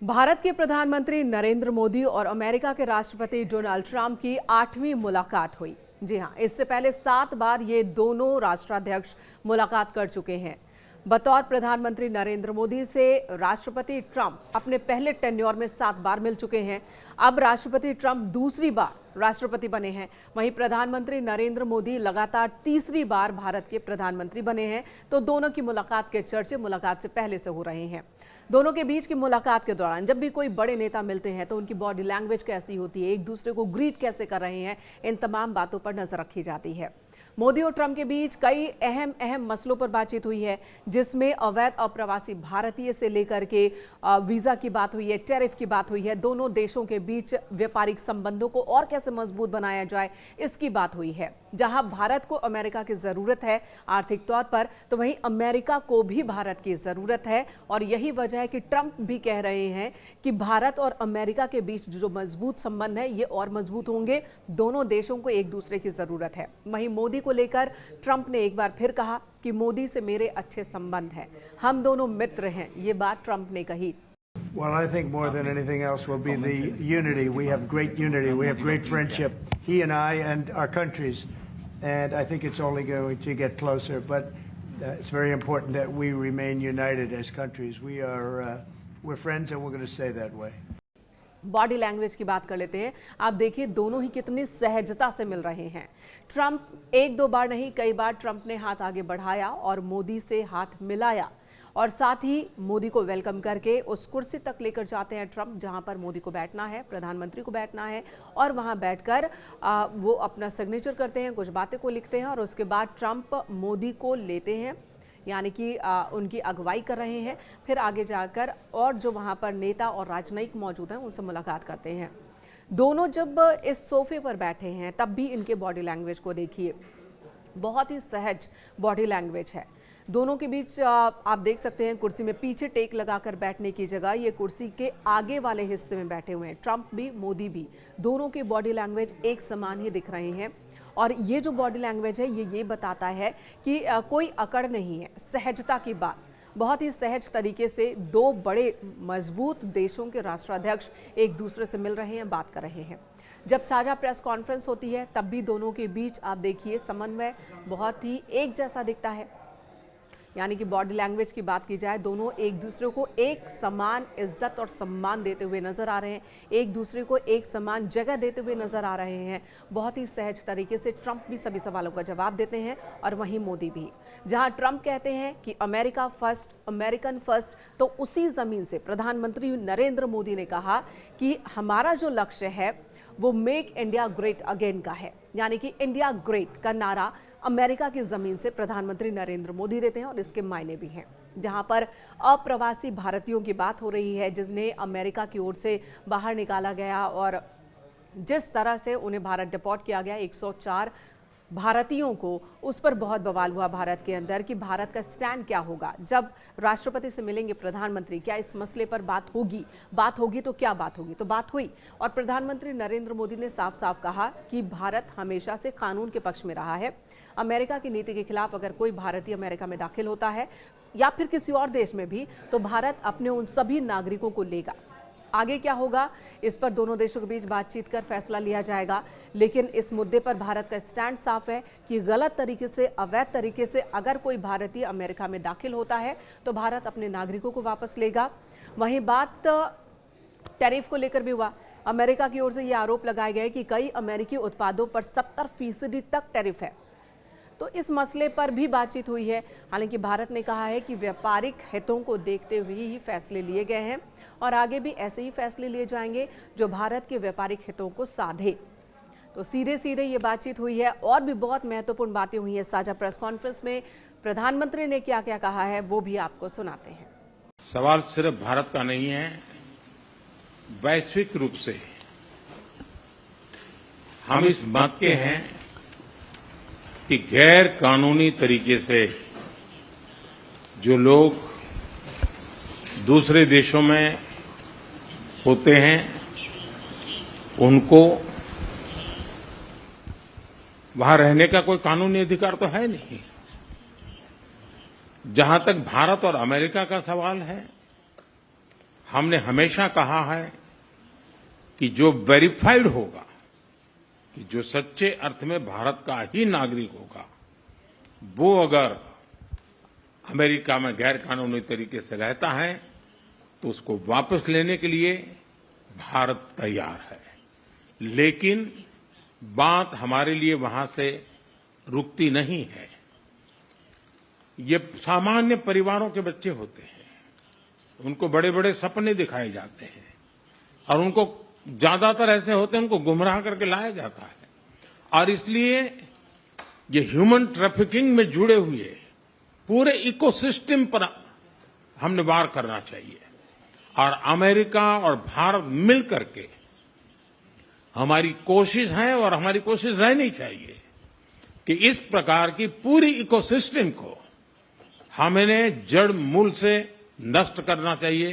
भारत के प्रधानमंत्री नरेंद्र मोदी और अमेरिका के राष्ट्रपति डोनाल्ड ट्रंप की 8वीं मुलाकात हुई। जी हां, इससे पहले 7 बार ये दोनों राष्ट्राध्यक्ष मुलाकात कर चुके हैं। बतौर प्रधानमंत्री नरेंद्र मोदी से राष्ट्रपति ट्रंप अपने पहले टेन्योर में 7 बार मिल चुके हैं। अब राष्ट्रपति ट्रंप दूसरी बार राष्ट्रपति बने हैं। वहीं प्रधानमंत्री नरेंद्र मोदी लगातार तीसरी बार भारत के प्रधानमंत्री बने हैं। तो दोनों की मुलाकात के चर्चे मुलाकात से पहले से हो रहे हैं। दोनों के बीच की मुलाकात के दौरान जब भी कोई बड़े नेता मिलते हैं तो उनकी बॉडी लैंग्वेज कैसी होती है, एक दूसरे को ग्रीट कैसे कर रहे हैं, इन तमाम बातों पर नजर रखी जाती है। मोदी और ट्रंप के बीच कई अहम मसलों पर बातचीत हुई है, जिसमें अवैध अप्रवासी भारतीय से लेकर के वीजा की बात हुई है, टैरिफ की बात हुई है। दोनों देशों के बीच व्यापारिक संबंधों को और कैसे मजबूत बनाया जाए, इसकी बात हुई है। जहां भारत को अमेरिका की जरूरत है आर्थिक तौर पर, तो वहीं अमेरिका को भी भारत की जरूरत है। और यही वजह है कि ट्रंप भी कह रहे हैं कि भारत और अमेरिका के बीच जो मजबूत संबंध है ये और मजबूत होंगे। दोनों देशों को एक दूसरे की जरूरत है। वहीं मोदी को लेकर ट्रंप ने एक बार फिर कहा कि मोदी से मेरे अच्छे संबंध हैं, हम दोनों मित्र हैं। ये बात ट्रंप ने कही। Well, I think more than anything else will be the unity. We have great unity. We have great friendship, he and I and our countries. And I think it's only going to get closer. But it's very important that we remain united as countries. We're friends and we're going to stay that way. Body language की बात कर लेते हैं। आप देखिए दोनों ही कितनी सहजता से मिल रहे हैं। ट्रंप एक दो बार नहीं, कई बार ट्रंप ने हाथ आगे बढ़ाया और मोदी से हाथ मिलाया और साथ ही मोदी को वेलकम करके उस कुर्सी तक लेकर जाते हैं ट्रंप, जहां पर मोदी को बैठना है, प्रधानमंत्री को बैठना है। और वहां बैठकर वो अपना सिग्नेचर करते हैं, कुछ बातें को लिखते हैं और उसके बाद ट्रंप मोदी को लेते हैं, यानी कि उनकी अगुवाई कर रहे हैं। फिर आगे जाकर और जो वहां पर नेता और राजनयिक मौजूद हैं उनसे मुलाकात करते हैं। दोनों जब इस सोफे पर बैठे हैं तब भी इनके बॉडी लैंग्वेज को देखिए, बहुत ही सहज बॉडी लैंग्वेज है। दोनों के बीच आप देख सकते हैं कुर्सी में पीछे टेक लगाकर बैठने की जगह ये कुर्सी के आगे वाले हिस्से में बैठे हुए हैं। ट्रंप भी मोदी भी, दोनों की बॉडी लैंग्वेज एक समान ही दिख रहे हैं। और ये जो बॉडी लैंग्वेज है ये बताता है कि कोई अकड़ नहीं है, सहजता की बात। बहुत ही सहज तरीके से दो बड़े मजबूत देशों के राष्ट्राध्यक्ष एक दूसरे से मिल रहे हैं, बात कर रहे हैं। जब साझा प्रेस कॉन्फ्रेंस होती है तब भी दोनों के बीच आप देखिए समन्वय बहुत ही एक जैसा दिखता है। यानी कि बॉडी लैंग्वेज की बात की जाए, दोनों एक दूसरे को एक समान इज्जत और सम्मान देते हुए नजर आ रहे हैं, एक दूसरे को एक समान जगह देते हुए नजर आ रहे हैं। बहुत ही सहज तरीके से ट्रंप भी सभी सवालों का जवाब देते हैं और वहीं मोदी भी। जहां ट्रंप कहते हैं कि अमेरिका फर्स्ट, अमेरिकन फर्स्ट, तो उसी जमीन से प्रधानमंत्री नरेंद्र मोदी ने कहा कि हमारा जो लक्ष्य है वो मेक इंडिया ग्रेट अगेन का है। यानी कि इंडिया ग्रेट का नारा अमेरिका की जमीन से प्रधानमंत्री नरेंद्र मोदी देते हैं और इसके मायने भी हैं। जहां पर अप्रवासी भारतीयों की बात हो रही है जिन्हें अमेरिका की ओर से बाहर निकाला गया और जिस तरह से उन्हें भारत डिपोर्ट किया गया 104 भारतीयों को, उस पर बहुत बवाल हुआ भारत के अंदर कि भारत का स्टैंड क्या होगा। जब राष्ट्रपति से मिलेंगे प्रधानमंत्री, क्या इस मसले पर बात होगी तो क्या बात होगी? तो बात हुई और प्रधानमंत्री नरेंद्र मोदी ने साफ साफ कहा कि भारत हमेशा से कानून के पक्ष में रहा है। अमेरिका की नीति के खिलाफ अगर कोई भारतीय अमेरिका में दाखिल होता है या फिर किसी और देश में भी, तो भारत अपने उन सभी नागरिकों को लेगा। आगे क्या होगा इस पर दोनों देशों के बीच बातचीत कर फैसला लिया जाएगा। लेकिन इस मुद्दे पर भारत का स्टैंड साफ है कि गलत तरीके से, अवैध तरीके से अगर कोई भारतीय अमेरिका में दाखिल होता है तो भारत अपने नागरिकों को वापस लेगा। वहीं बात टैरिफ को लेकर भी हुआ। अमेरिका की ओर से यह आरोप लगाए गए कि कई अमेरिकी उत्पादों पर 70% तक टैरिफ है। तो इस मसले पर भी बातचीत हुई है। हालांकि भारत ने कहा है कि व्यापारिक हितों को देखते हुए ही फैसले लिए गए हैं और आगे भी ऐसे ही फैसले लिए जाएंगे जो भारत के व्यापारिक हितों को साधे। तो सीधे सीधे ये बातचीत हुई है और भी बहुत महत्वपूर्ण बातें हुई हैं साझा प्रेस कॉन्फ्रेंस में। प्रधानमंत्री ने क्या क्या कहा है वो भी आपको सुनाते हैं। सवाल सिर्फ भारत का नहीं है, वैश्विक रूप से हम इस मत के हैं कि गैर कानूनी तरीके से जो लोग दूसरे देशों में होते हैं उनको वहां रहने का कोई कानूनी अधिकार तो है नहीं। जहां तक भारत और अमेरिका का सवाल है, हमने हमेशा कहा है कि जो वेरीफाइड होगा, कि जो सच्चे अर्थ में भारत का ही नागरिक होगा, वो अगर अमेरिका में गैर कानूनी तरीके से रहता है तो उसको वापस लेने के लिए भारत तैयार है। लेकिन बात हमारे लिए वहां से रुकती नहीं है। ये सामान्य परिवारों के बच्चे होते हैं, उनको बड़े बड़े सपने दिखाए जाते हैं और उनको ज्यादातर ऐसे होते हैं उनको गुमराह करके लाया जाता है। और इसलिए ये ह्यूमन ट्रैफिकिंग में जुड़े हुए पूरे इकोसिस्टम पर हमने वार करना चाहिए। और अमेरिका और भारत मिल करके हमारी कोशिश है और हमारी कोशिश रहनी चाहिए कि इस प्रकार की पूरी इकोसिस्टम को हमें जड़ मूल से नष्ट करना चाहिए,